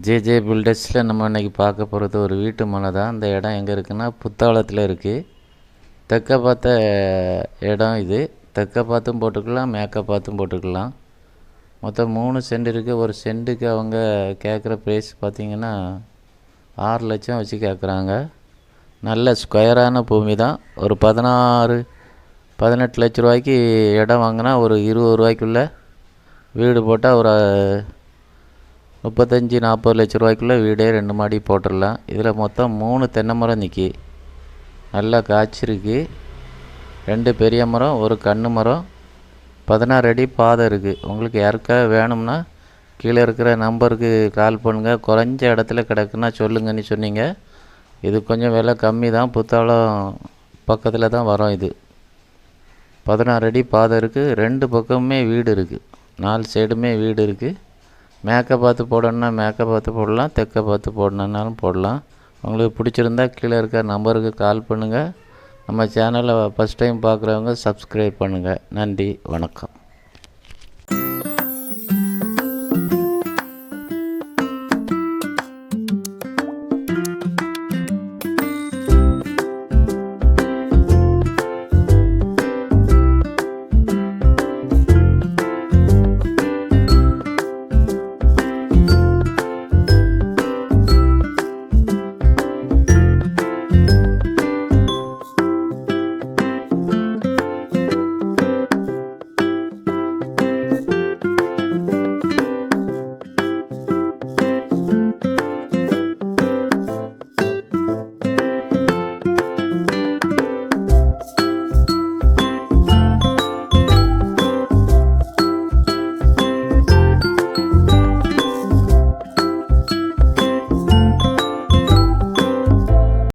JJ பில்டர்ஸில் நம்ம இன்றைக்கி பார்க்க போகிறது ஒரு வீட்டு மனை தான். அந்த இடம் எங்கே இருக்குன்னா புத்தாளத்தில் இருக்குது. தெற்க பார்த்த இடம் இது. தெற்க பார்த்தும் போட்டுக்கலாம், மேற்க பார்த்தும் போட்டுக்கலாம். மொத்தம் 3 சென்ட் இருக்குது. ஒரு சென்ட்டுக்கு அவங்க கேட்குற ப்ரைஸ் பார்த்திங்கன்னா 6 லட்சம் வச்சு கேட்குறாங்க. நல்ல ஸ்கொயரான பூமி தான். ஒரு 18 லட்ச ரூபாய்க்கு இடம் வாங்கினா ஒரு 20 ரூபாய்க்குள்ளே வீடு போட்டால் ஒரு 35-40 லட்ச ரூபாய்க்குள்ளே வீடே 2 மாடி போட்டுடலாம். இதில் மொத்தம் 3 தென்னை மரம் நிற்கி நல்லா காய்ச்சிருக்கு. 2 பெரிய மரம், ஒரு கன்று மரம், 16 அடி பாதை இருக்குது. உங்களுக்கு யாருக்காவது வேணும்னா கீழே இருக்கிற நம்பருக்கு கால் பண்ணுங்கள். குறைஞ்ச இடத்துல கிடக்குன்னா சொல்லுங்கன்னு சொன்னீங்க. இது கொஞ்சம் விலை கம்மி தான். புத்தாளம் பக்கத்தில் தான் வரும். இது 16 அடி பாதை இருக்குது. 2 பக்கமுமே வீடு இருக்குது. 4 சைடுமே வீடு இருக்குது. மேற்க பார்த்து போடணுன்னா மேற்க பார்த்து போடலாம், தெற்க பார்த்து போடணுன்னாலும் போடலாம். உங்களுக்கு பிடிச்சிருந்தா கீழே இருக்க நம்பருக்கு கால் பண்ணுங்கள். நம்ம சேனலை ஃபஸ்ட் டைம் பார்க்குறவங்க சப்ஸ்கிரைப் பண்ணுங்கள். நன்றி, வணக்கம்.